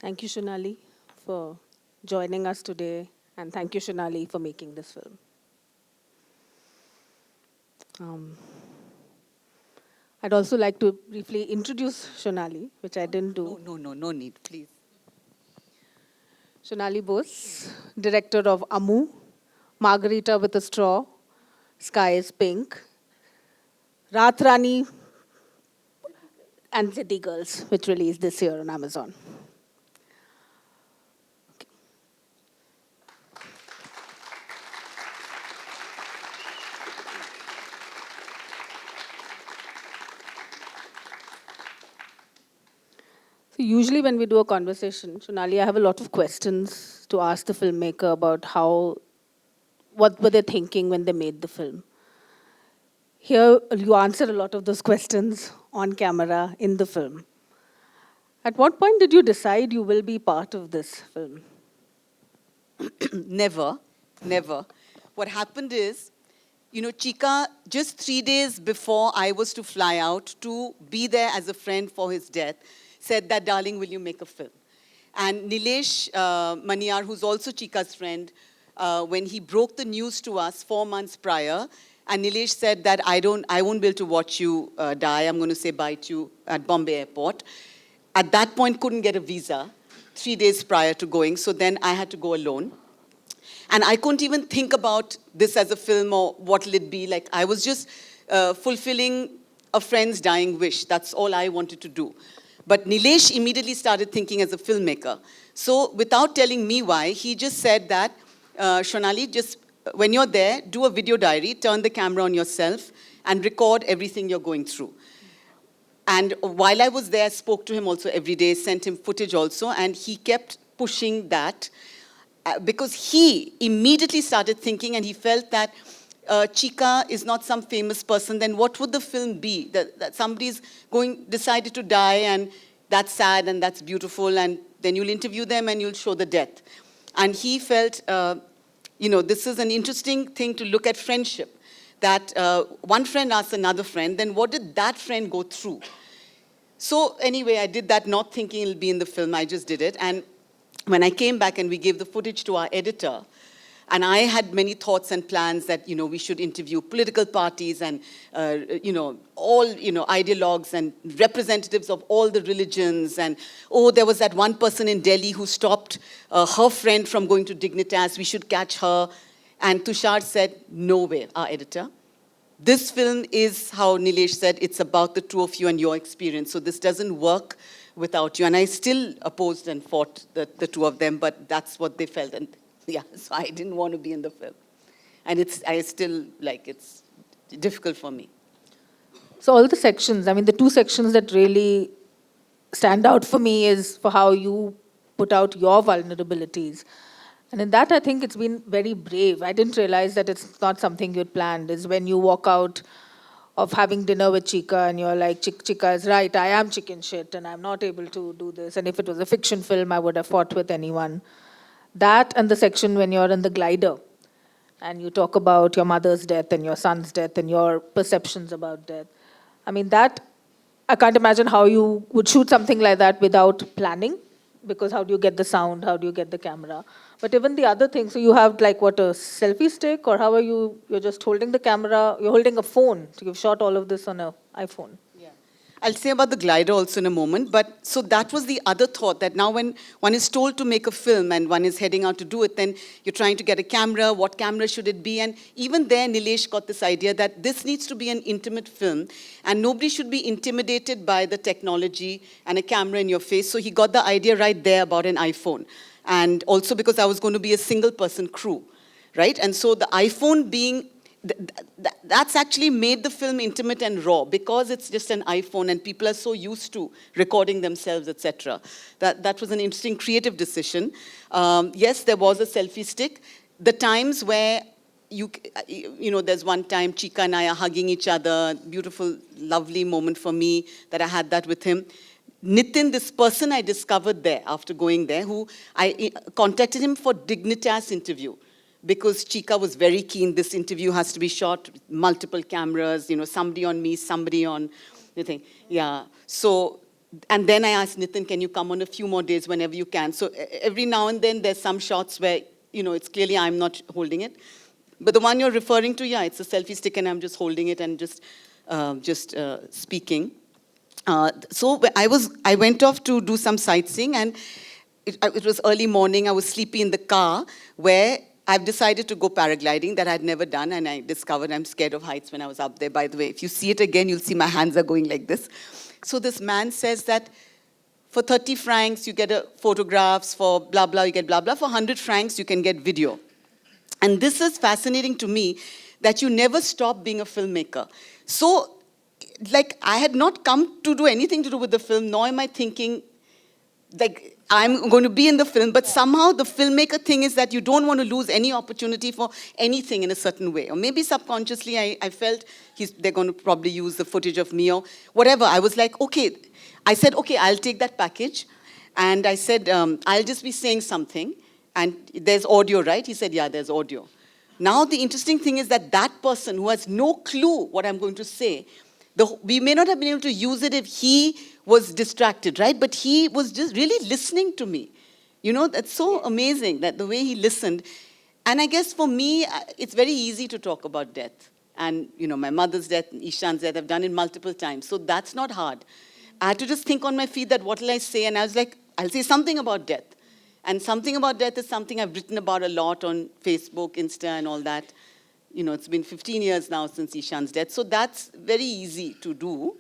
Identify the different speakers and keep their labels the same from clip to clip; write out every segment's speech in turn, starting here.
Speaker 1: Thank you, Shonali, for joining us today, and thank you, Shonali, for making this film. Um, I'd also like to briefly introduce Shonali, which I didn't do.
Speaker 2: No need, please.
Speaker 1: Shonali Bose, director of Amu, Margarita with a Straw, Sky is Pink, Raat Rani, and City Girls, which released this year on Amazon. So usually when we do a conversation, Shonali, I have a lot of questions to ask the filmmaker about what were they thinking when they made the film. Here, you answer a lot of those questions on camera in the film. At what point did you decide you will be part of this film?
Speaker 2: Never, never. What happened is, Chika, just 3 days before I was to fly out to be there as a friend for his death, said that, darling, will you make a film? And Nilesh Maniyar, who's also Chika's friend, when he broke the news to us 4 months prior, and Nilesh said that I won't be able to watch you die. I'm going to say bye to you at Bombay Airport. At that point, couldn't get a visa 3 days prior to going, so then I had to go alone. And I couldn't even think about this as a film or what will it be. Like, I was just fulfilling a friend's dying wish. That's all I wanted to do. But Nilesh immediately started thinking as a filmmaker. So without telling me why, he just said that, Shonali, just when you're there, do a video diary, turn the camera on yourself, and record everything you're going through. And while I was there, I spoke to him also every day, sent him footage also, and he kept pushing that because he immediately started thinking, and he felt that Chika is not some famous person, then what would the film be? That somebody's decided to die, and that's sad and that's beautiful, and then you'll interview them and you'll show the death. And he felt, this is an interesting thing to look at friendship. That one friend asked another friend, then what did that friend go through? So anyway, I did that not thinking it'll be in the film, I just did it. And when I came back and we gave the footage to our editor, and I had many thoughts and plans that, we should interview political parties and, all, ideologues and representatives of all the religions. And, there was that one person in Delhi who stopped her friend from going to Dignitas. We should catch her. And Tushar said, no way, our editor. This film is, how Nilesh said, it's about the two of you and your experience. So this doesn't work without you. And I still opposed and fought the two of them, but that's what they felt. And yeah, so I didn't want to be in the film. And it's difficult for me.
Speaker 1: So all the sections, the two sections that really stand out for me is for how you put out your vulnerabilities. And in that, I think it's been very brave. I didn't realize that it's not something you'd planned. Is when you walk out of having dinner with Chika and you're like, Chika is right, I am chicken shit and I'm not able to do this. And if it was a fiction film, I would have fought with anyone. That and the section when you're in the glider and you talk about your mother's death and your son's death and your perceptions about death. That, I can't imagine how you would shoot something like that without planning, because how do you get the sound? How do you get the camera? But even the other things, so you have a selfie stick, or how are you're just holding the camera, you're holding a phone. So you've shot all of this on an iPhone.
Speaker 2: Yeah. I'll say about the glider also in a moment, but so that was the other thought, that now when one is told to make a film and one is heading out to do it, then you're trying to get a camera, what camera should it be? And even there, Nilesh got this idea that this needs to be an intimate film and nobody should be intimidated by the technology and a camera in your face. So he got the idea right there about an iPhone. And also because I was going to be a single person crew, right? And so the iPhone being, that's actually made the film intimate and raw because it's just an iPhone and people are so used to recording themselves, etc. That was an interesting creative decision. Yes, there was a selfie stick. The times where there's one time Chika and I are hugging each other, beautiful, lovely moment for me that I had that with him. Nitin, this person I discovered there after going there, who I contacted him for Dignitas interview because Chika was very keen. This interview has to be shot, multiple cameras, somebody on me, somebody on the thing. Yeah. So And then I asked Nitin, can you come on a few more days whenever you can? So every now and then there's some shots where, it's clearly I'm not holding it. But the one you're referring to, yeah, it's a selfie stick and I'm just holding it and just speaking. So I went off to do some sightseeing, and it was early morning. I was sleepy in the car where I've decided to go paragliding that I'd never done, and I discovered I'm scared of heights when I was up there. By the way, if you see it again, you'll see my hands are going like this. So this man says that for 30 francs, you get photographs, for blah, blah, you get blah, blah. For 100 francs, you can get video. And this is fascinating to me, that you never stop being a filmmaker. So, like, I had not come to do anything to do with the film, nor am I thinking, like, I'm going to be in the film, but somehow the filmmaker thing is that you don't want to lose any opportunity for anything in a certain way. Or maybe subconsciously I felt they're going to probably use the footage of me or whatever. I was like, okay. I said, okay, I'll take that package. And I said, I'll just be saying something. And there's audio, right? He said, yeah, there's audio. Now the interesting thing is that person who has no clue what I'm going to say, we may not have been able to use it if he was distracted, right? But he was just really listening to me. That's so amazing, that the way he listened. And I guess for me, it's very easy to talk about death. And, my mother's death, Ishan's death, I've done it multiple times. So that's not hard. I had to just think on my feet that what will I say? And I was like, I'll say something about death. And something about death is something I've written about a lot on Facebook, Insta, and all that. It's been 15 years now since Ishan's death. So that's very easy to do.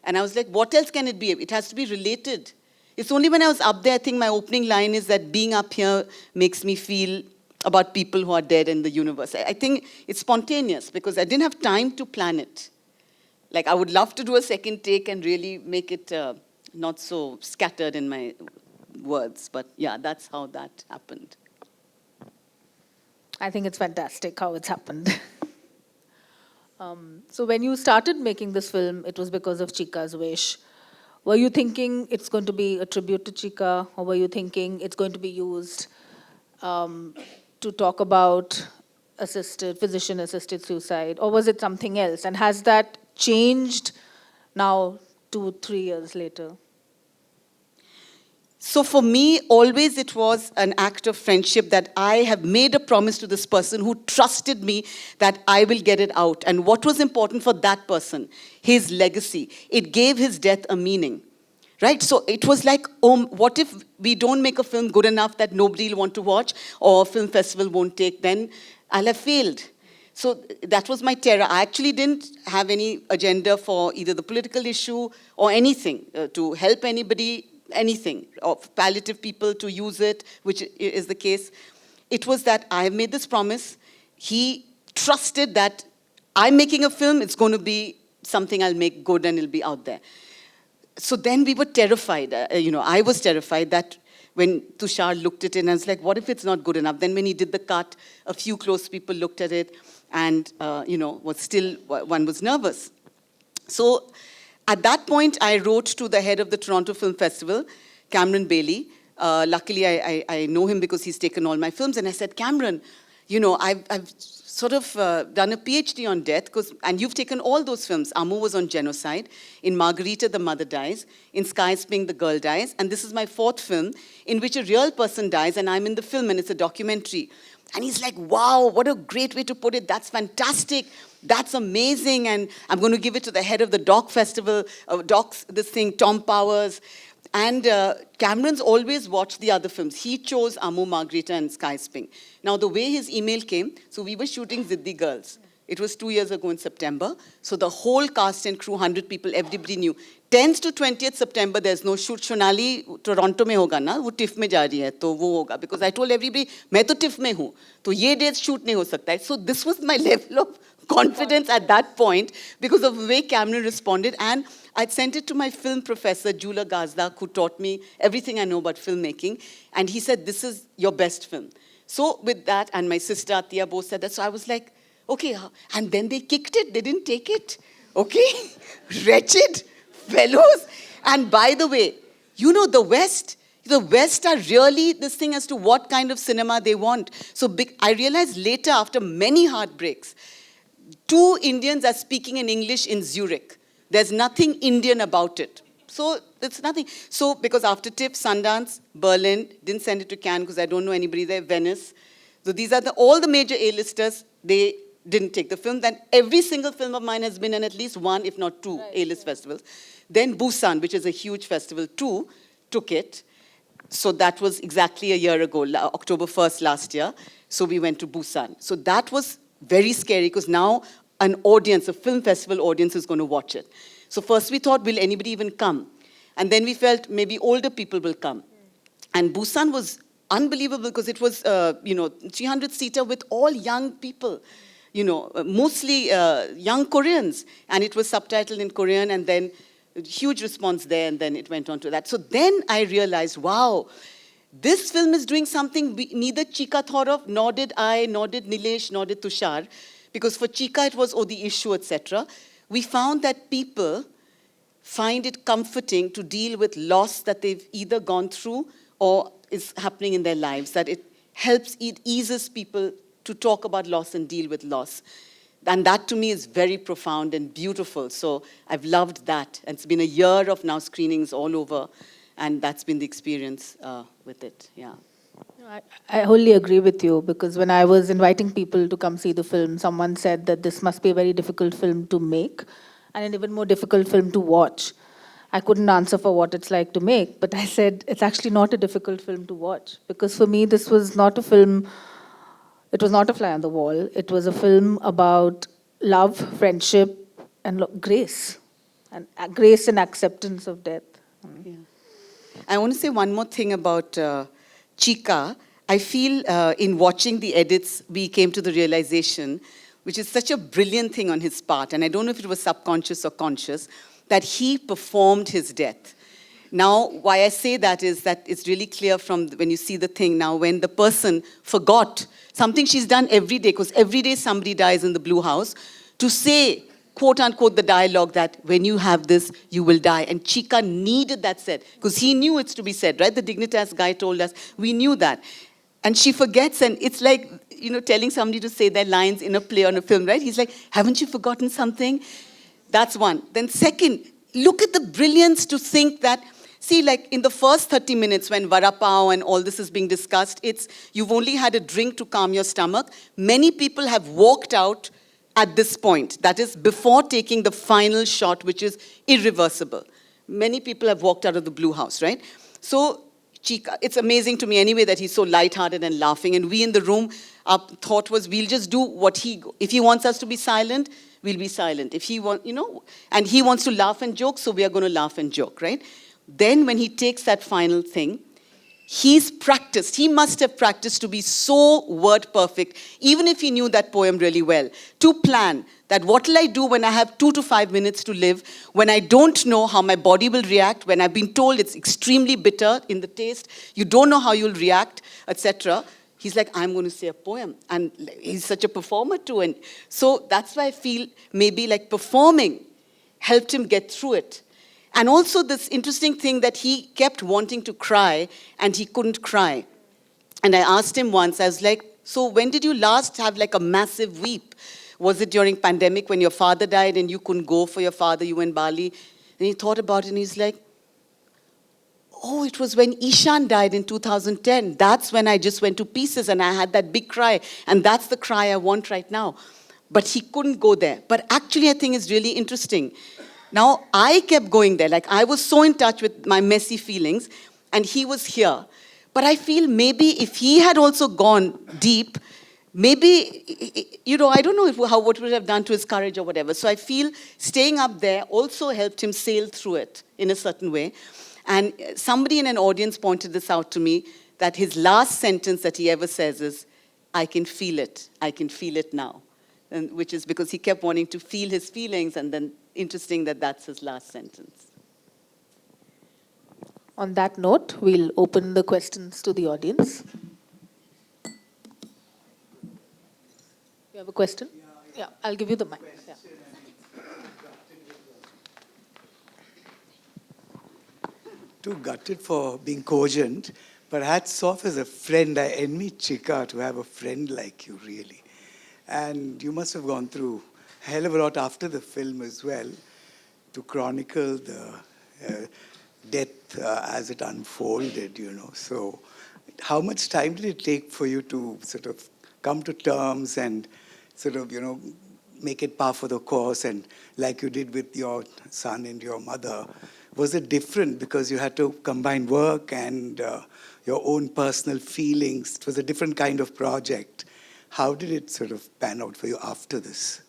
Speaker 2: And I was like, what else can it be? It has to be related. It's only when I was up there, I think my opening line is that being up here makes me feel about people who are dead in the universe. I think it's spontaneous because I didn't have time to plan it. Like, I would love to do a second take and really make it not so scattered in my words. But yeah, that's how that happened.
Speaker 1: I think it's fantastic how it's happened. So when you started making this film, it was because of Chika's wish. Were you thinking it's going to be a tribute to Chika, or were you thinking it's going to be used to talk about physician-assisted suicide, or was it something else? And has that changed now 2-3 years later?
Speaker 2: So for me, always it was an act of friendship that I have made a promise to this person who trusted me that I will get it out. And what was important for that person? His legacy. It gave his death a meaning, right? So it was like, what if we don't make a film good enough that nobody will want to watch, or a film festival won't take, then I'll have failed. So that was my terror. I actually didn't have any agenda for either the political issue or anything to help anybody, anything, of palliative people to use it, which is the case. It was that I have made this promise. He trusted that I'm making a film, it's going to be something I'll make good and it'll be out there. So then we were terrified. I was terrified that when Tushar looked at it, and I was like, what if it's not good enough? Then when he did the cut, a few close people looked at it, and, one was nervous. So at that point, I wrote to the head of the Toronto Film Festival, Cameron Bailey. Luckily, I know him because he's taken all my films. And I said, Cameron, I've sort of done a PhD on death, and you've taken all those films. Amu was on genocide. In Margarita, the mother dies. In Sky Spring, the girl dies. And this is my 4th film in which a real person dies, and I'm in the film, and it's a documentary. And he's like, wow, what a great way to put it. That's fantastic. That's amazing. And I'm going to give it to the head of the Doc Festival, Tom Powers. And Cameron's always watched the other films. He chose Amu, Margarita, and Sky Spring. Now, the way his email came, so we were shooting Ziddi Girls. It was 2 years ago in September. So the whole cast and crew, 100 people, everybody knew. 10th to 20th September, there's no shoot. Shonali, Toronto mein hoga na, wo TIFF mein ja rahi hai, to wo hoga. Because I told everybody, मैं तो TIFF में हूँ, तो ये dates shoot नहीं हो सकता है. So this was my level of confidence at that point because of the way Cameron responded. And I'd sent it to my film professor, Jula Gazdak, who taught me everything I know about filmmaking. And he said, this is your best film. So with that, and my sister Atiya both said that. So I was like, okay. And then they kicked it. They didn't take it. Okay? Wretched fellows. And by the way, the West are really this thing as to what kind of cinema they want. So I realized later, after many heartbreaks, 2 Indians are speaking in English in Zurich. There's nothing Indian about it. So it's nothing. So because after TIFF, Sundance, Berlin, didn't send it to Cannes because I don't know anybody there, Venice. So these are all the major A-listers, they didn't take the film. Then every single film of mine has been in at least one, if not two, A-list festivals. Then Busan, which is a huge festival too, took it. So that was exactly a year ago, October 1st last year. So we went to Busan. So that was very scary because now an audience, a film festival audience is going to watch it. So first we thought, will anybody even come? And then we felt maybe older people will come. And Busan was unbelievable because it was, 300-seater with all young people, mostly young Koreans. And it was subtitled in Korean and then huge response there, and then it went on to that. So then I realized, wow, this film is doing something neither Chika thought of, nor did I, nor did Nilesh, nor did Tushar. Because for Chika, it was, the issue, etc. We found that people find it comforting to deal with loss that they've either gone through or is happening in their lives, that it helps, it eases people to talk about loss and deal with loss. And that to me is very profound and beautiful. So I've loved that. And it's been a year of now screenings all over. And that's been the experience with it, yeah.
Speaker 1: I wholly agree with you, because when I was inviting people to come see the film, someone said that this must be a very difficult film to make and an even more difficult film to watch. I couldn't answer for what it's like to make, but I said it's actually not a difficult film to watch, because for me this was not a film, it was not a fly on the wall. It was a film about love, friendship, and grace, and grace and acceptance of death.
Speaker 2: Yeah. I want to say one more thing about Chika. I feel in watching the edits, we came to the realization, which is such a brilliant thing on his part, and I don't know if it was subconscious or conscious, that he performed his death. Now, why I say that is that it's really clear from when you see the thing now, when the person forgot something she's done every day, because every day somebody dies in the Blue House, to say, quote unquote, the dialogue that when you have this, you will die. And Chika needed that said, because he knew it's to be said, right? The Dignitas guy told us, we knew that. And she forgets, and it's like, telling somebody to say their lines in a play on a film, right? He's like, haven't you forgotten something? That's one. Then second, look at the brilliance to think that, see, like in the first 30 minutes when Vada Pav and all this is being discussed, you've only had a drink to calm your stomach. Many people have walked out at this point. That is before taking the final shot, which is irreversible. Many people have walked out of the Blue House, right? So Chika, it's amazing to me anyway that he's so lighthearted and laughing. And we in the room, our thought was we'll just do if he wants us to be silent, we'll be silent. If he and he wants to laugh and joke, so we are going to laugh and joke, right? Then when he takes that final thing, he's practiced. He must have practiced to be so word perfect, even if he knew that poem really well, to plan that what will I do when I have 2 to 5 minutes to live, when I don't know how my body will react, when I've been told it's extremely bitter in the taste, you don't know how you'll react, etc. He's like, I'm going to say a poem. And he's such a performer too. And so that's why I feel maybe like performing helped him get through it. And also this interesting thing that he kept wanting to cry and he couldn't cry. And I asked him once, I was like, so when did you last have like a massive weep? Was it during pandemic when your father died and you couldn't go for your father, you were in Bali? And he thought about it and he's like, oh, it was when Ishan died in 2010. That's when I just went to pieces and I had that big cry. And that's the cry I want right now. But he couldn't go there. But actually I think it's really interesting. Now, I kept going there. Like, I was so in touch with my messy feelings, and he was here. But I feel maybe if he had also gone deep, maybe, I don't know what it would have done to his courage or whatever. So I feel staying up there also helped him sail through it in a certain way. And somebody in an audience pointed this out to me, that his last sentence that he ever says is, I can feel it. I can feel it now. And which is because he kept wanting to feel his feelings, and then interesting that that's his last sentence.
Speaker 1: On that note, we'll open the questions to the audience. You have a question? Yeah, I'll give you the mic. Yeah.
Speaker 3: Too gutted for being cogent, but hats off as a friend. I envy Chika to have a friend like you, really. And you must have gone through a hell of a lot after the film as well to chronicle the death as it unfolded, you know. So, how much time did it take for you to sort of come to terms and sort of, you know, make it par for the course, and like you did with your son and your mother? Was it different because you had to combine work and your own personal feelings? It was a different kind of project. How did it sort of pan out for you after this?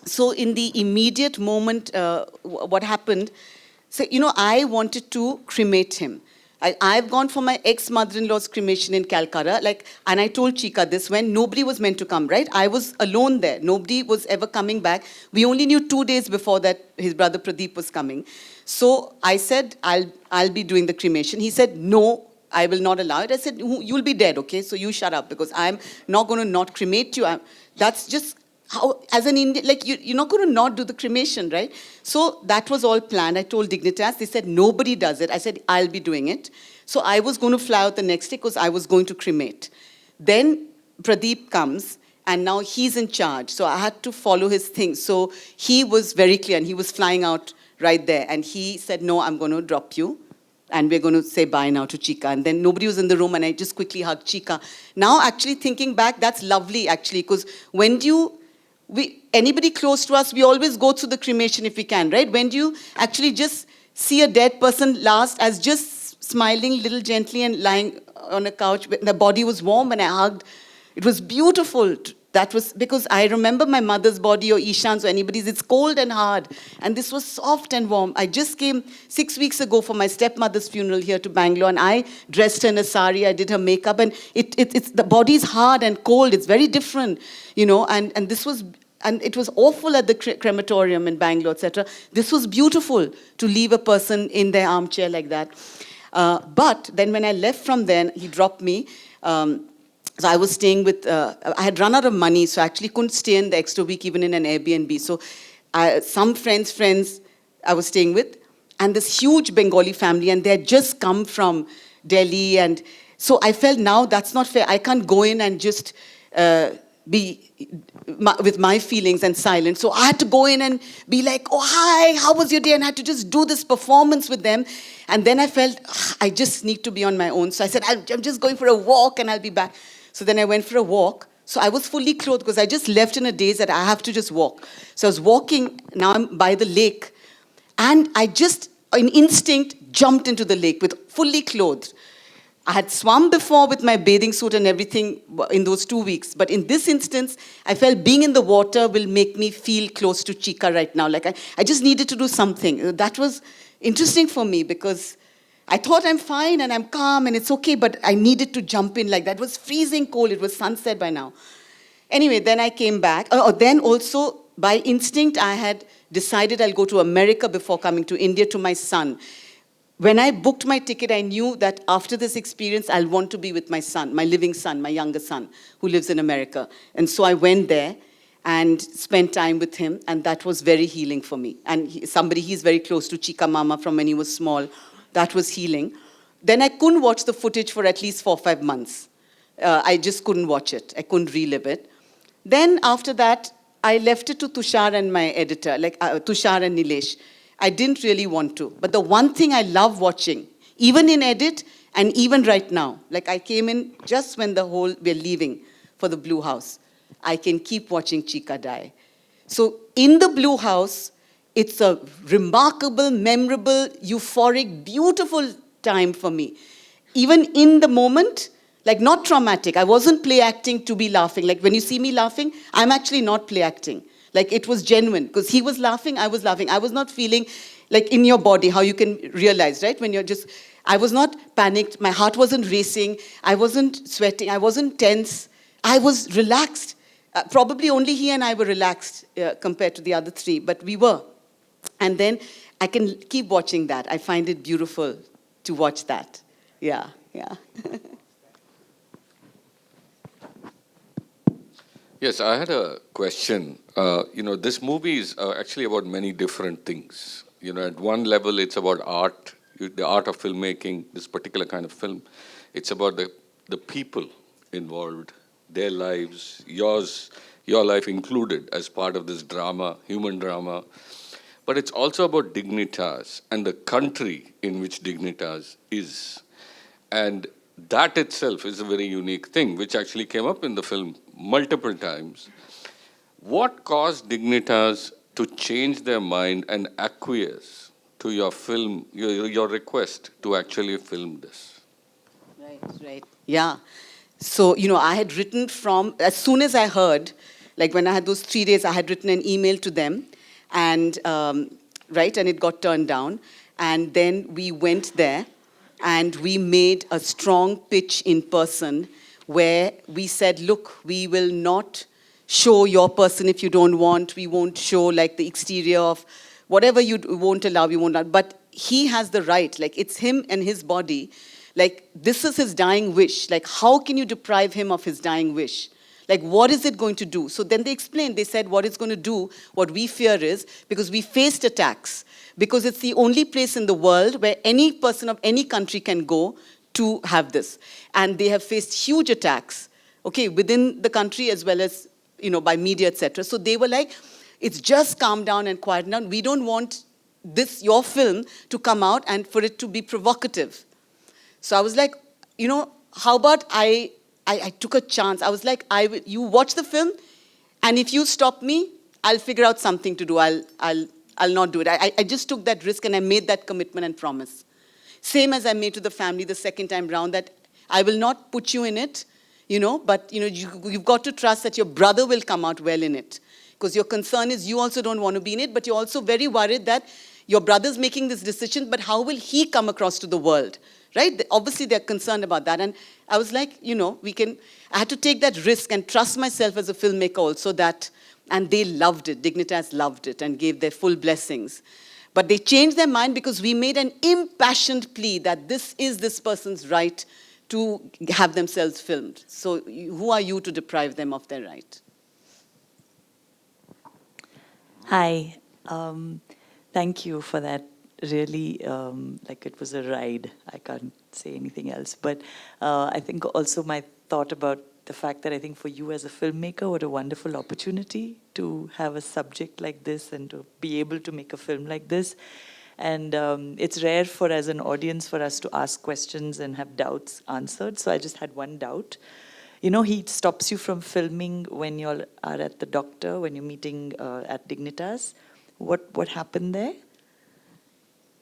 Speaker 2: So in the immediate moment, what happened, so, you know, I wanted to cremate him. I've gone for my ex-mother-in-law's cremation in Calcutta, like, and I told Chika this when nobody was meant to come, right? I was alone there. Nobody was ever coming back. We only knew 2 days before that his brother Pradeep was coming. So I said, I'll be doing the cremation. He said, no, I will not allow it. I said, you'll be dead, okay? So you shut up, because I'm not going to not cremate you. That's just how, as an Indian, like, you're not going to not do the cremation, right? So that was all planned. I told Dignitas, they said, nobody does it. I said, I'll be doing it. So I was going to fly out the next day because I was going to cremate. Then Pradeep comes, and now he's in charge. So I had to follow his thing. So he was very clear, and he was flying out right there. And he said, no, I'm going to drop you, and we're going to say bye now to Chika. And then nobody was in the room, and I just quickly hugged Chika. Now, actually thinking back, that's lovely, actually, because when do you, anybody close to us, we always go through the cremation if we can, right? When do you actually just see a dead person last as just smiling little gently and lying on a couch? The body was warm and I hugged. It was beautiful. That was because I remember my mother's body or Ishan's or anybody's, it's cold and hard. And this was soft and warm. I just came 6 weeks ago for my stepmother's funeral here to Bangalore, and I dressed her in a sari, I did her makeup, and it's the body's hard and cold. It's very different, you know, and this was, and it was awful at the crematorium in Bangalore, etc. This was beautiful to leave a person in their armchair like that. But then when I left from there, he dropped me. So I was staying with, I had run out of money, so I actually couldn't stay in the extra week even in an Airbnb. So some friends I was staying with, and this huge Bengali family, and they had just come from Delhi. And so I felt, now that's not fair. I can't go in and just be with my feelings and silent. So I had to go in and be like, oh, hi, how was your day? And I had to just do this performance with them. And then I felt, I just need to be on my own. So I said, I'm just going for a walk and I'll be back. So then I went for a walk. So I was fully clothed because I just left in a daze that I have to just walk. So I was walking, now I'm by the lake. And I just, in instinct, jumped into the lake with fully clothed. I had swum before with my bathing suit and everything in those 2 weeks. But in this instance, I felt being in the water will make me feel close to Chika right now. Like I just needed to do something. That was interesting for me because I thought I'm fine and I'm calm and it's okay, but I needed to jump in like that. It was freezing cold. It was sunset by now. Anyway, then I came back. Then also, by instinct, I had decided I'll go to America before coming to India to my son. When I booked my ticket, I knew that after this experience, I'll want to be with my son, my living son, my younger son, who lives in America. And so I went there and spent time with him, and that was very healing for me. And he's very close to Chika Mama from when he was small. That was healing. Then I couldn't watch the footage for at least 4 or 5 months. I just couldn't watch it. I couldn't relive it. Then after that, I left it to Tushar and my editor, like Tushar and Nilesh. I didn't really want to. But the one thing I love watching, even in edit and even right now, like I came in just when we're leaving for the Blue House, I can keep watching Chika die. So in the Blue House, it's a remarkable, memorable, euphoric, beautiful time for me. Even in the moment, like not traumatic. I wasn't play acting to be laughing. Like when you see me laughing, I'm actually not play acting. Like it was genuine because he was laughing, I was laughing. I was not feeling like in your body, how you can realize, right? When you're just, I was not panicked. My heart wasn't racing. I wasn't sweating. I wasn't tense. I was relaxed. Probably only he and I were relaxed compared to the other three, but we were. And then I can keep watching that. I find it beautiful to watch that. Yeah.
Speaker 4: Yes, I had a question. This movie is actually about many different things. At one level, it's about art, the art of filmmaking, this particular kind of film. It's about the people involved, their lives, your life included as part of this drama, human drama. but it's also about Dignitas and the country in which Dignitas is. And that itself is a very unique thing, which actually came up in the film multiple times. What caused Dignitas to change their mind and acquiesce to your film, your request to actually film this?
Speaker 2: Right. Yeah. So, I had written as soon as I heard, like when I had those 3 days, I had written an email to them, and, and it got turned down. And then we went there, and we made a strong pitch in person where we said, look, we will not show your person if you don't want. We won't show like the exterior of whatever you won't allow, we won't allow. But he has the right, like it's him and his body. Like this is his dying wish. Like how can you deprive him of his dying wish? Like what is it going to do? So then they explained, they said what it's going to do, what we fear is, because we faced attacks, because it's the only place in the world where any person of any country can go to have this. And they have faced huge attacks, okay, within the country as well as, by media, etc. So they were like, it's just calm down and quiet down. We don't want your film to come out and for it to be provocative. So I was like, how about I took a chance. I was like, you watch the film, and if you stop me, I'll figure out something to do. I'll not do it. I just took that risk, and I made that commitment and promise. Same as I made to the family the second time round, that I will not put you in it, but you've got to trust that your brother will come out well in it. Because your concern is you also don't want to be in it, but you're also very worried that your brother's making this decision, but how will he come across to the world? Right? Obviously, they're concerned about that. And I was like, I had to take that risk and trust myself as a filmmaker also and they loved it. Dignitas loved it and gave their full blessings. But they changed their mind because we made an impassioned plea that this is this person's right to have themselves filmed. So who are you to deprive them of their right?
Speaker 5: Hi. Thank you for that. Really, it was a ride. I can't say anything else. But I think also my thought about the fact that I think for you as a filmmaker, what a wonderful opportunity to have a subject like this and to be able to make a film like this. And it's rare as an audience for us to ask questions and have doubts answered. So I just had one doubt. He stops you from filming when you are at the doctor, when you're meeting at Dignitas. What happened there?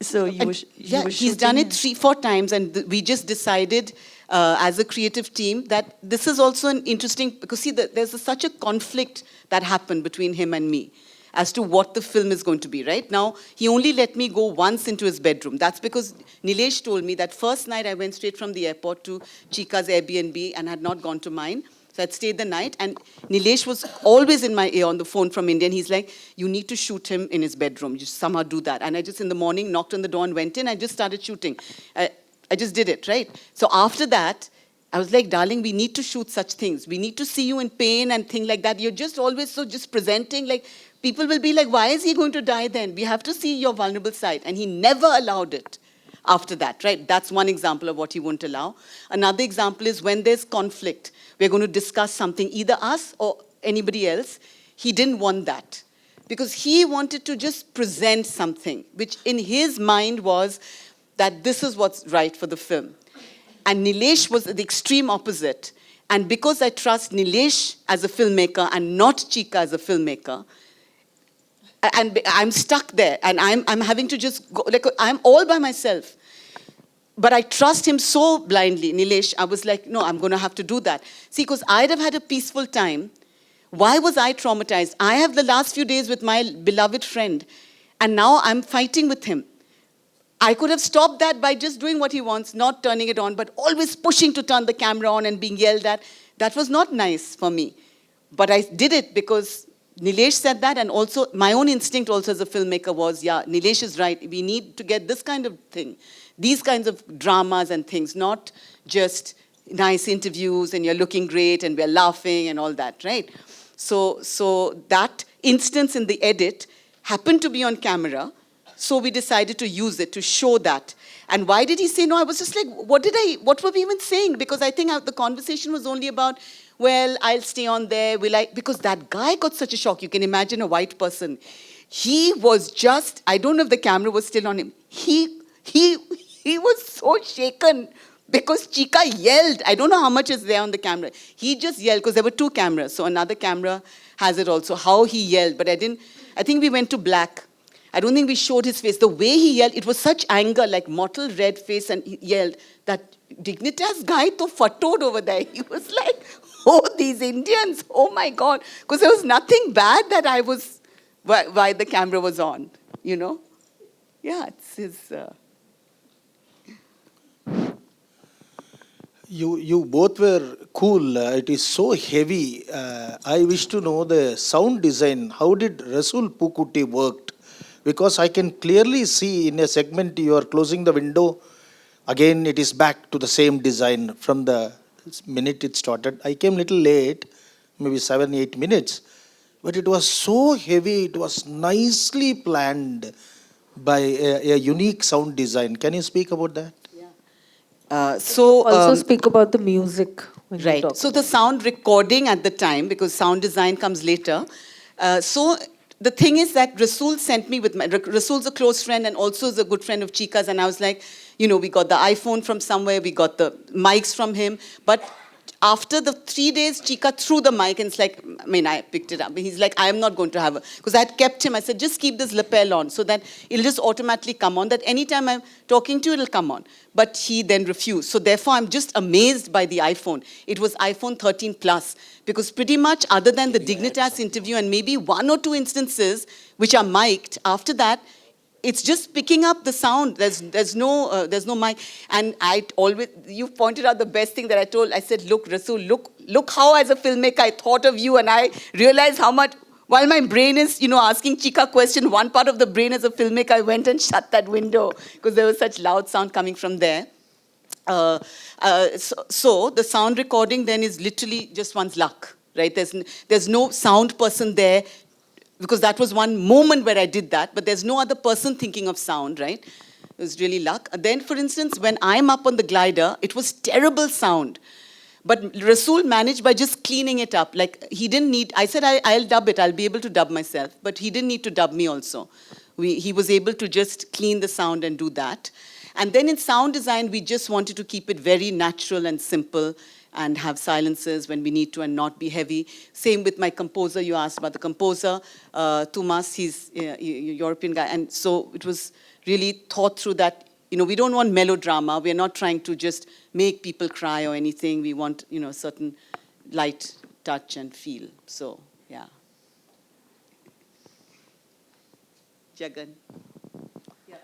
Speaker 5: So
Speaker 2: he's done it 3-4 times, and we just decided as a creative team that this is also an interesting, because see, there's such a conflict that happened between him and me as to what the film is going to be, right? Now, he only let me go once into his bedroom. That's because Nilesh told me that first night I went straight from the airport to Chika's Airbnb and had not gone to mine. So I'd stayed the night, and Nilesh was always in my ear on the phone from India, and he's like, you need to shoot him in his bedroom. You somehow do that. And I just, in the morning, knocked on the door and went in. I just started shooting. I just did it, right? So after that, I was like, darling, we need to shoot such things. We need to see you in pain and things like that. You're just always just presenting, like, people will be like, why is he going to die then? We have to see your vulnerable side. And he never allowed it after that, right? That's one example of what he wouldn't allow. Another example is when there's conflict, we're going to discuss something, either us or anybody else. He didn't want that because he wanted to just present something, which in his mind was that this is what's right for the film. And Nilesh was the extreme opposite. And because I trust Nilesh as a filmmaker and not Chika as a filmmaker, and I'm stuck there, and I'm having to just go, like, I'm all by myself. But I trust him so blindly, Nilesh. I was like, no, I'm going to have to do that. See, because I'd have had a peaceful time. Why was I traumatized? I have the last few days with my beloved friend, and now I'm fighting with him. I could have stopped that by just doing what he wants, not turning it on, but always pushing to turn the camera on and being yelled at. That was not nice for me. But I did it because Nilesh said that, and also my own instinct also as a filmmaker was, yeah, Nilesh is right. We need to get this kind of thing, these kinds of dramas and things, not just nice interviews and you're looking great and we're laughing and all that, right? So that instance in the edit happened to be on camera, so we decided to use it to show that. And why did he say no? I was just like, what were we even saying? Because I think the conversation was only about, well, I'll stay on there, because that guy got such a shock. You can imagine a white person He was just, I don't know if the camera was still on him. He was so shaken because Chika yelled. I don't know how much is there on the camera. He just yelled because there were two cameras. So another camera has it also, how he yelled. But I think we went to black. I don't think we showed his face. The way he yelled, it was such anger, like mottled red face, and he yelled that Dignitas guy to fatod over there. He was like, oh, these Indians, oh my God. Because there was nothing bad that I was, why the camera was on, you know? Yeah, it's his...
Speaker 6: You both were cool. It is so heavy. I wish to know the sound design. How did Rasool Pukutti worked? Because I can clearly see in a segment you are closing the window. Again, it is back to the same design from the minute it started. I came little late, maybe 7-8 minutes. But it was so heavy. It was nicely planned by a unique sound design. Can you speak about that?
Speaker 1: Also speak about the music. When you
Speaker 2: Right.
Speaker 1: talk
Speaker 2: So the sound recording at the time, because sound design comes later. So the thing is that Rasool sent me with Rasool's a close friend and also is a good friend of Chika's. And I was like, you know, we got the iPhone from somewhere, we got the mics from him. But after the 3 days, Chika threw the mic and it's like, I mean, I picked it up. He's like, I am not going to have because I had kept him. I said, just keep this lapel on so that it'll just automatically come on, that anytime I'm talking to you, it'll come on. But he then refused. So therefore, I'm just amazed by the iPhone. It was iPhone 13 Plus because pretty much other than the Dignitas interview and maybe 1 or 2 instances which are mic'd, after that, it's just picking up the sound. There's no mic. And you pointed out the best thing that I said, look, Rasool, look how as a filmmaker I thought of you and I realized how much, while my brain is, you know, asking Chika question, one part of the brain as a filmmaker, I went and shut that window because there was such loud sound coming from there. So the sound recording then is literally just one's luck, right? There's no sound person there, because that was one moment where I did that, but there's no other person thinking of sound, right? It was really luck. Then, for instance, when I'm up on the glider, it was terrible sound. But Rasool managed by just cleaning it up. Like, he didn't need, I said, I'll dub it, I'll be able to dub myself. But he didn't need to dub me also. He was able to just clean the sound and do that. And then in sound design, we just wanted to keep it very natural and simple and have silences when we need to and not be heavy. Same with my composer. You asked about the composer. Tumas, he's a European guy. And so it was really thought through that, you know, we don't want melodrama. We're not trying to just make people cry or anything. We want, you know, certain light touch and feel. So, yeah. Jagan. Yeah,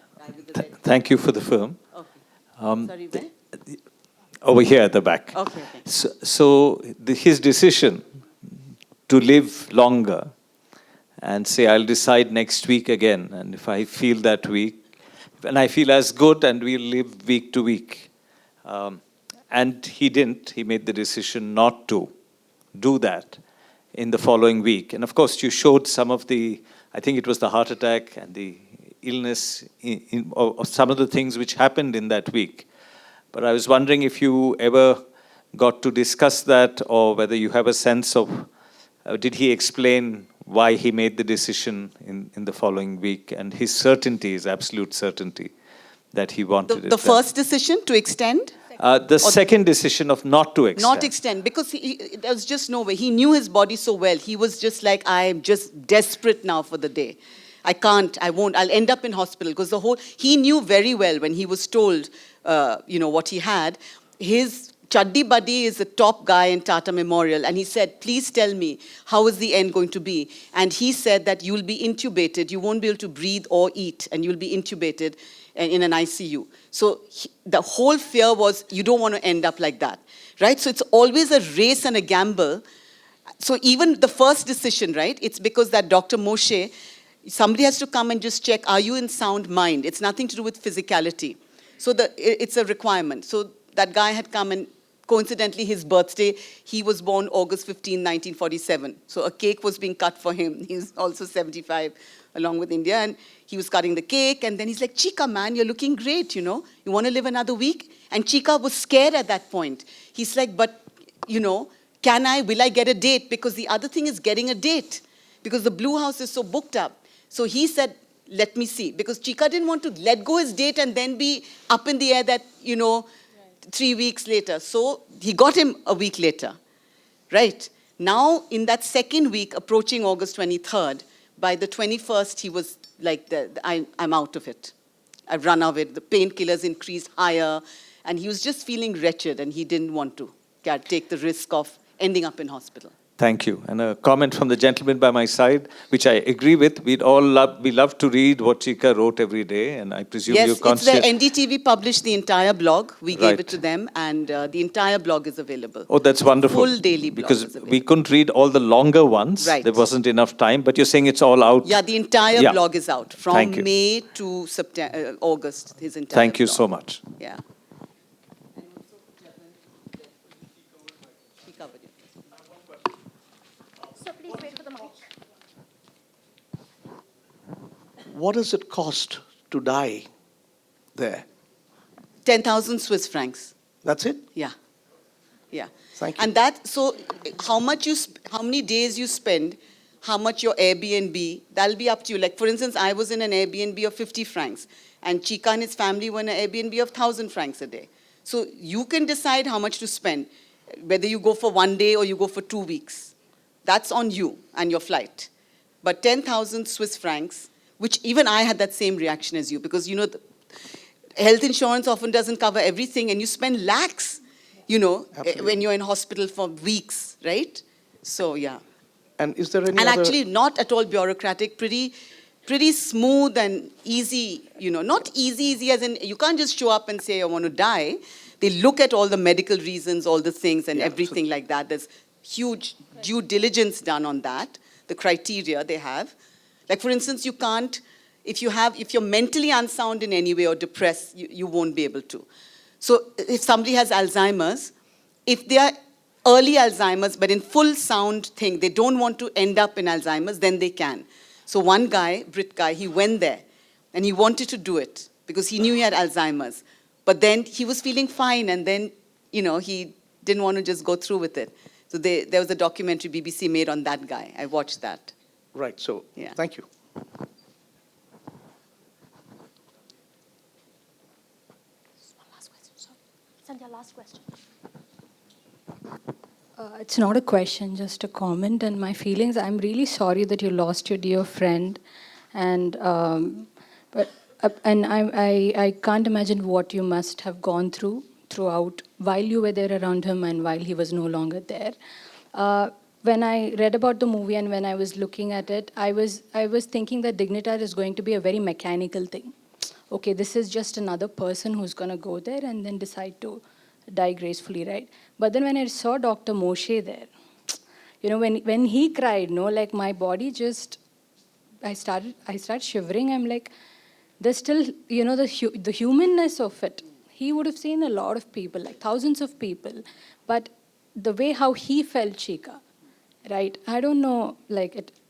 Speaker 7: Thank you for the film.
Speaker 2: Okay. Sorry, where?
Speaker 7: Over here at the back.
Speaker 2: Okay.
Speaker 7: So his decision to live longer and say, I'll decide next week again. And if I feel that week, and I feel as good, and we'll live week to week. And he didn't. He made the decision not to do that in the following week. And of course, you showed some of the, I think it was the heart attack and the illness, of some of the things which happened in that week. But I was wondering if you ever got to discuss that, or whether you have a sense of, did he explain why he made the decision in the following week, and his certainty, his absolute certainty, that he wanted it.
Speaker 2: The first decision to extend?
Speaker 7: The second decision of not to extend.
Speaker 2: Not extend, because there was just no way. He knew his body so well. He was just like, I'm just desperate now for the day. I can't, I won't, I'll end up in hospital. Because he knew very well when he was told, you know, what he had. His Chaddi Buddy is the top guy in Tata Memorial. And he said, please tell me, how is the end going to be? And he said that you'll be intubated. You won't be able to breathe or eat. And you'll be intubated in an ICU. So the whole fear was, you don't want to end up like that. Right? So it's always a race and a gamble. So even the first decision, right? It's because that Dr. Moshe, somebody has to come and just check, are you in sound mind? It's nothing to do with physicality. So it's a requirement. So that guy had come, and coincidentally his birthday, he was born August 15, 1947. So a cake was being cut for him. He's also 75 along with India. And he was cutting the cake. And then he's like, Chika, man, you're looking great, you know. You want to live another week? And Chika was scared at that point. He's like, but, you know, will I get a date? Because the other thing is getting a date. Because the Blue House is so booked up. So he said, let me see. Because Chika didn't want to let go his date and then be up in the air that, 3 weeks later. So he got him a week later. Right. Now, in that second week, approaching August 23rd, by the 21st, he was like, I'm out of it. I've run out of it. The painkillers increased higher. And he was just feeling wretched, and he didn't want to take the risk of ending up in hospital.
Speaker 7: Thank you. And a comment from the gentleman by my side, which I agree with. We love to read what Chika wrote every day, and I presume
Speaker 2: Yes,
Speaker 7: you
Speaker 2: it's the
Speaker 7: constantly.
Speaker 2: NDTV published the entire blog. We gave
Speaker 7: Right.
Speaker 2: it to them, and the entire blog is available.
Speaker 7: Oh, that's wonderful.
Speaker 2: Full daily blog
Speaker 7: Because
Speaker 2: is available.
Speaker 7: we couldn't read all the longer ones.
Speaker 2: Right.
Speaker 7: There wasn't enough time, but you're saying it's all out.
Speaker 2: Yeah, the entire
Speaker 7: Yeah.
Speaker 2: blog is out from
Speaker 7: Thank you.
Speaker 2: May to September, August. His entire.
Speaker 7: Thank you
Speaker 2: blog.
Speaker 7: so much.
Speaker 2: Yeah. He covered it.
Speaker 8: So please wait for the mic.
Speaker 9: What does it cost to die there?
Speaker 2: 10,000 Swiss francs.
Speaker 9: That's it?
Speaker 2: Yeah. Yeah.
Speaker 9: Thank you.
Speaker 2: And that, so how many days you spend, how much your Airbnb, that'll be up to you. Like, for instance, I was in an Airbnb of 50 francs, and Chika and his family were in an Airbnb of 1,000 francs a day. So you can decide how much to spend, whether you go for 1 day or you go for 2 weeks. That's on you and your flight. But 10,000 Swiss francs, which even I had that same reaction as you, because, the health insurance often doesn't cover everything, and you spend lakhs, when you're in hospital for weeks, right? So, yeah.
Speaker 9: And is there any
Speaker 2: And
Speaker 9: other...
Speaker 2: actually not at all bureaucratic, pretty smooth and easy, not easy as in, you can't just show up and say, I want to die. They look at all the medical reasons, all the things and
Speaker 9: Yeah,
Speaker 2: everything like that. There's huge due diligence done on that, the criteria they have. Like, for instance, you can't, if you're mentally unsound in any way or depressed, you won't be able to. So if somebody has Alzheimer's, if they are early Alzheimer's, but in full sound thing, they don't want to end up in Alzheimer's, then they can. So one guy, Brit guy, he went there and he wanted to do it because he knew he had Alzheimer's. But then he was feeling fine, and then, he didn't want to just go through with it. So there was a documentary BBC made on that guy. I watched that.
Speaker 9: Right, so,
Speaker 2: Yeah.
Speaker 9: thank you.
Speaker 8: One last question. Sorry. Sandhya, last question. It's not a question, just a comment and my feelings. I'm really sorry that you lost your dear friend, and I can't imagine what you must have gone throughout while you were there around him and while he was no longer there. When I read about the movie and when I was looking at it, I was thinking that Dignitar is going to be a very mechanical thing. Okay, this is just another person who's going to go there and then decide to die gracefully, right? But then when I saw Dr. Moshe there, when he cried, like my body just, I started shivering. I'm like, there's still, the humanness of it. He would have seen a lot of people, like thousands of people, but the way how he felt, Chika, right? I don't know,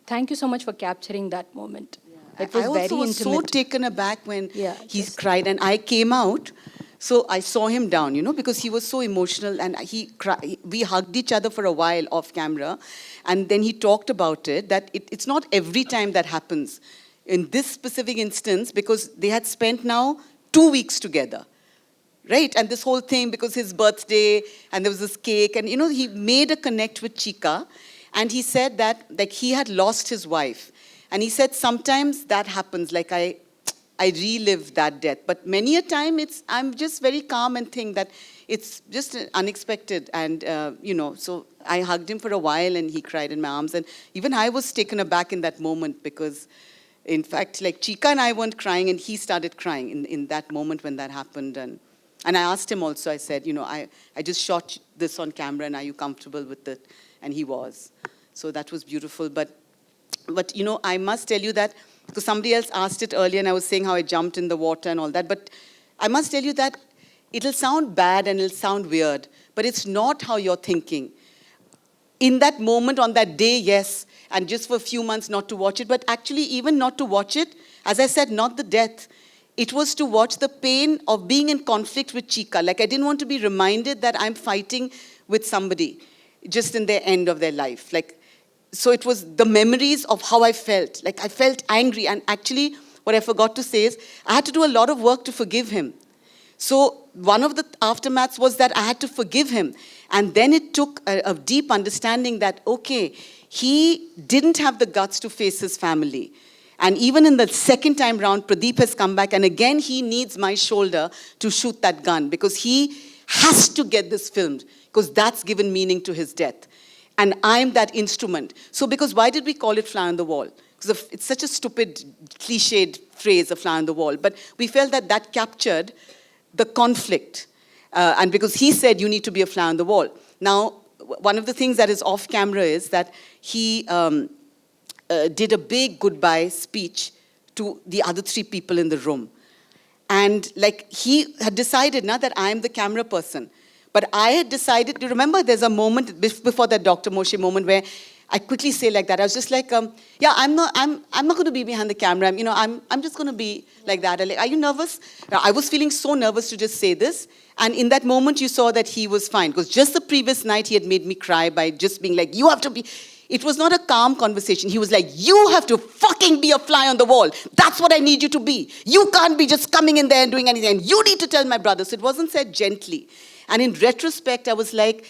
Speaker 8: thank you so much for capturing that moment. It was
Speaker 2: I
Speaker 8: very
Speaker 2: also was so
Speaker 8: intimate.
Speaker 2: taken aback when he
Speaker 8: just-
Speaker 2: cried, and I came out. So I saw him down, because he was so emotional, and he cried. We hugged each other for a while off camera, and then he talked about it, that it's not every time that happens. In this specific instance, because they had spent now 2 weeks together, right? And this whole thing, because his birthday, and there was this cake, and, he made a connect with Chika, and he said that, he had lost his wife. And he said, sometimes that happens, I relive that death. But many a time, I'm just very calm and think that it's just unexpected. And, so I hugged him for a while, and he cried in my arms. And even I was taken aback in that moment because, in fact, Chika and I weren't crying, and he started crying in that moment when that happened. And I asked him also, I said, I just shot this on camera, and are you comfortable with it? And he was. So that was beautiful. But I must tell you that, because somebody else asked it earlier, and I was saying how I jumped in the water and all that, but I must tell you that it'll sound bad and it'll sound weird, but it's not how you're thinking. In that moment, on that day, yes, and just for a few months not to watch it, but actually even not to watch it, as I said, not the death. It was to watch the pain of being in conflict with Chika. I didn't want to be reminded that I'm fighting with somebody just in the end of their life. so it was the memories of how I felt. Like I felt angry. And actually, what I forgot to say is, I had to do a lot of work to forgive him. So one of the aftermaths was that I had to forgive him. And then it took a deep understanding that, okay, he didn't have the guts to face his family. And even in the second time round, Pradeep has come back. And again, he needs my shoulder to shoot that gun because he has to get this filmed because that's given meaning to his death. And I'm that instrument. So because why did we call it Fly on the Wall? Because it's such a stupid, cliched phrase, a fly on the wall. But we felt that that captured the conflict. And because he said, you need to be a fly on the wall. Now, one of the things that is off camera is that he did a big goodbye speech to the other 3 people in the room. And like he had decided now that I am the camera person. But I had decided, you remember there's a moment before that Dr. Moshe moment where I quickly say like that. I was just like, yeah, I'm not going to be behind the camera. I'm just going to be like that. Like, are you nervous? I was feeling so nervous to just say this. And in that moment, you saw that he was fine. Because just the previous night, he had made me cry by just being like, you have to be. It was not a calm conversation. He was like, you have to fucking be a fly on the wall. That's what I need you to be. You can't be just coming in there and doing anything. And you need to tell my brother. So it wasn't said gently. And in retrospect, I was like,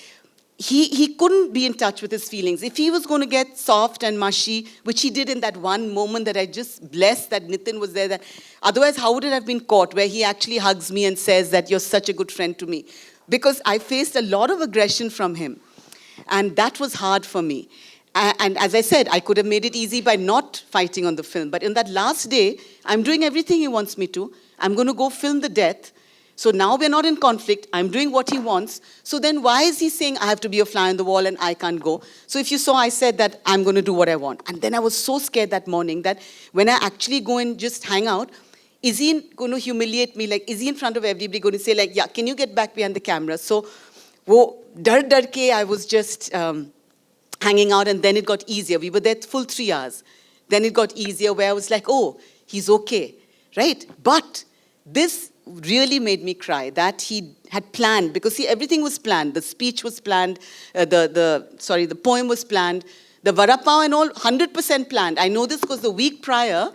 Speaker 2: he couldn't be in touch with his feelings. If he was going to get soft and mushy, which he did in that one moment that I just blessed that Nitin was there, that otherwise how would it have been caught, where he actually hugs me and says that you're such a good friend to me? Because I faced a lot of aggression from him. And that was hard for me. And as I said, I could have made it easy by not fighting on the film. But in that last day, I'm doing everything he wants me to. I'm going to go film the death. So now we're not in conflict. I'm doing what he wants. So then why is he saying I have to be a fly on the wall and I can't go? So if you saw, I said that I'm going to do what I want. And then I was so scared that morning that when I actually go and just hang out, is he going to humiliate me? Like, is he in front of everybody going to say like, yeah, can you get back behind the camera? So, dar ke, I was just hanging out, and then it got easier. We were there full 3 hours. Then it got easier where I was like, oh, he's okay, right? But this really made me cry that he had planned, because see, everything was planned. The speech was planned, the poem was planned, the vada pav and all 100% planned. I know this because the week prior,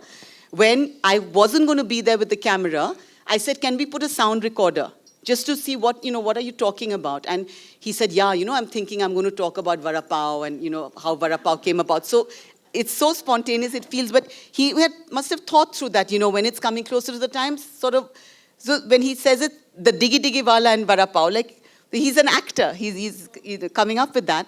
Speaker 2: when I wasn't going to be there with the camera, I said, can we put a sound recorder just to see what are you talking about? And he said, yeah, I'm thinking I'm going to talk about vada pav and, how vada pav came about. So it's so spontaneous, it feels, but he must have thought through that, when it's coming closer to the time, sort of. So when he says it, the diggy diggy wala and vada pav, like he's an actor. He's coming up with that.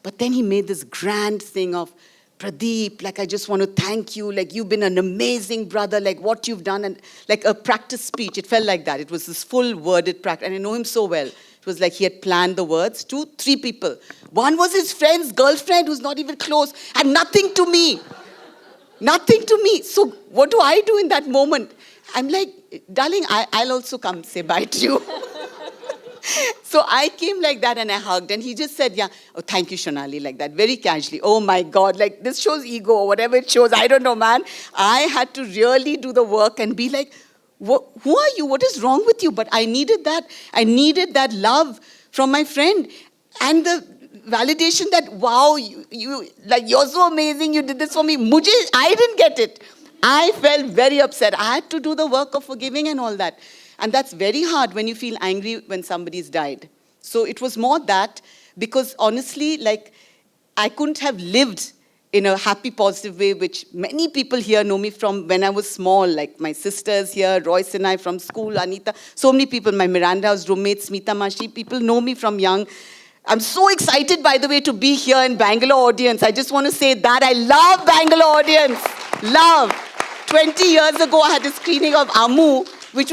Speaker 2: But then he made this grand thing of, Pradeep, like I just want to thank you. Like you've been an amazing brother. Like what you've done, and like a practice speech. It felt like that. It was this full worded practice, and I know him so well. It was like he had planned the words to 3 people. One was his friend's girlfriend, who's not even close, and nothing to me. Nothing to me. So what do I do in that moment? I'm like, darling, I'll also come say bye to you. So I came like that and I hugged, and he just said, yeah, oh, thank you, Shonali, like that, very casually. Oh my God, like this shows ego or whatever it shows. I don't know, man. I had to really do the work and be like, who are you? What is wrong with you? But I needed that. I needed that love from my friend and the validation that, wow, you're so amazing. You did this for me. I didn't get it. I felt very upset. I had to do the work of forgiving and all that. And that's very hard when you feel angry when somebody's died. So it was more that, because honestly, like, I couldn't have lived in a happy, positive way, which many people here know me from when I was small, like my sisters here, Royce and I from school, Anita, so many people, my Miranda House roommates, Smita Mashi, people know me from young. I'm so excited, by the way, to be here in Bangalore audience. I just want to say that I love Bangalore audience. Love. 20 years ago, I had a screening of Amu, which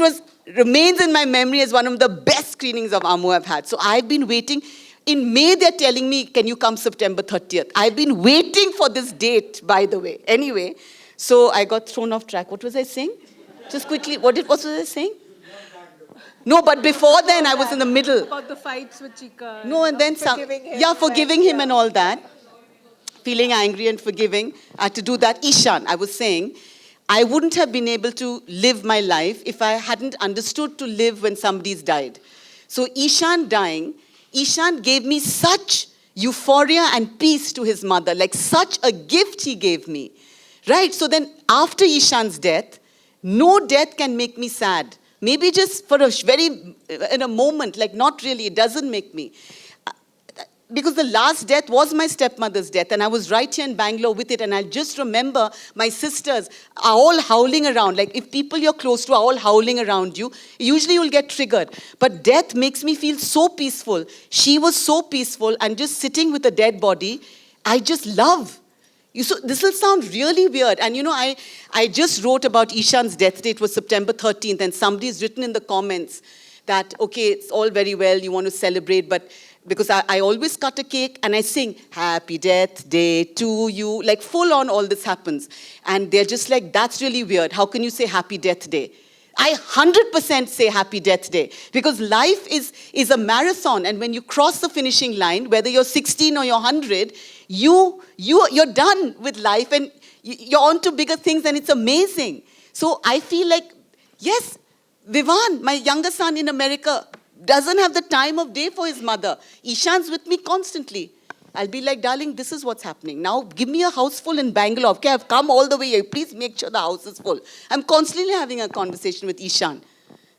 Speaker 2: remains in my memory as one of the best screenings of Amu I've had. So I've been waiting. In May, they're telling me, can you come September 30th? I've been waiting for this date, by the way. Anyway, so I got thrown off track. What was I saying? Just quickly, what was I saying? No, but before then, I was in the middle.
Speaker 1: About the fights with Chika.
Speaker 2: No, and then forgiving him and all that. Feeling angry and forgiving. I had to do that. Ishan, I was saying, I wouldn't have been able to live my life if I hadn't understood to live when somebody's died. So Ishan dying, Ishan gave me such euphoria and peace to his mother, like such a gift he gave me. Right? So then after Ishan's death, no death can make me sad. Maybe just for in a moment, like not really, it doesn't make me. Because the last death was my stepmother's death, and I was right here in Bangalore with it, and I just remember my sisters are all howling around. Like if people you're close to are all howling around you, usually you'll get triggered. But death makes me feel so peaceful. She was so peaceful, and just sitting with a dead body, I just love. So this will sound really weird. And I just wrote about Ishan's death date was September 13th, and somebody's written in the comments that, okay, it's all very well, you want to celebrate, but because I always cut a cake and I sing, Happy Death Day to you, like full on all this happens. And they're just like, that's really weird. How can you say Happy Death Day? I 100% say Happy Death Day, because life is a marathon, and when you cross the finishing line, whether you're 16 or you're 100, you're done with life, and you're on to bigger things, and it's amazing. So I feel like, yes, Vivan, my younger son in America, doesn't have the time of day for his mother. Ishan's with me constantly. I'll be like, darling, this is what's happening. Now give me a house full in Bangalore. Okay, I've come all the way here. Please make sure the house is full. I'm constantly having a conversation with Ishan.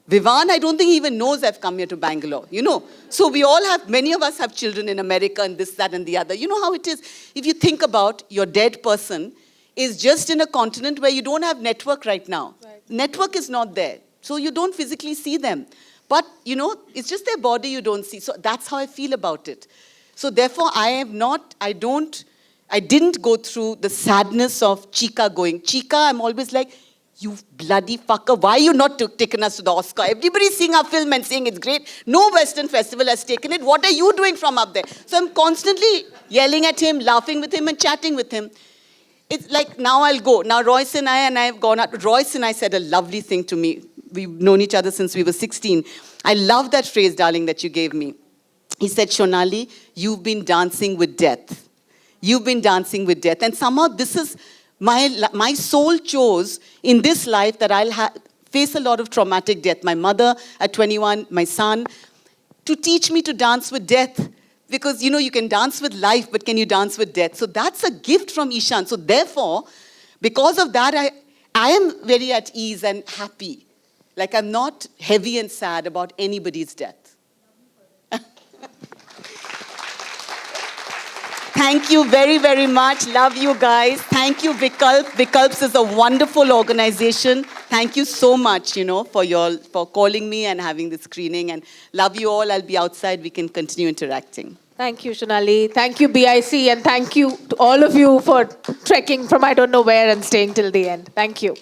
Speaker 2: Vivan, I don't think he even knows I've come here to Bangalore, So many of us have children in America and this, that, and the other. You know how it is. If you think about your dead person is just in a continent where you don't have network right now. Right. Network is not there. So you don't physically see them. But, it's just their body you don't see. So that's how I feel about it. So therefore, I didn't go through the sadness of Chika going. Chika, I'm always like, you bloody fucker, why are you not taking us to the Oscar? Everybody's seeing our film and saying it's great. No Western festival has taken it. What are you doing from up there? So I'm constantly yelling at him, laughing with him, and chatting with him. It's like, now I'll go. Now Royce and I have gone out. Royce and I said a lovely thing to me. We've known each other since we were 16. I love that phrase, darling, that you gave me. He said, Shonali, you've been dancing with death. You've been dancing with death. And somehow this is, my soul chose in this life that I'll face a lot of traumatic death. My mother at 21, my son, to teach me to dance with death. Because, you can dance with life, but can you dance with death? So that's a gift from Ishan. So therefore, because of that, I am very at ease and happy. Like I'm not heavy and sad about anybody's death. Thank you very, very much. Love you guys. Thank you, Vikalp. Vikalps is a wonderful organization. Thank you so much, for calling me and having this screening. And love you all. I'll be outside. We can continue interacting.
Speaker 1: Thank you, Shonali. Thank you, BIC. And thank you to all of you for trekking from I don't know where and staying till the end. Thank you.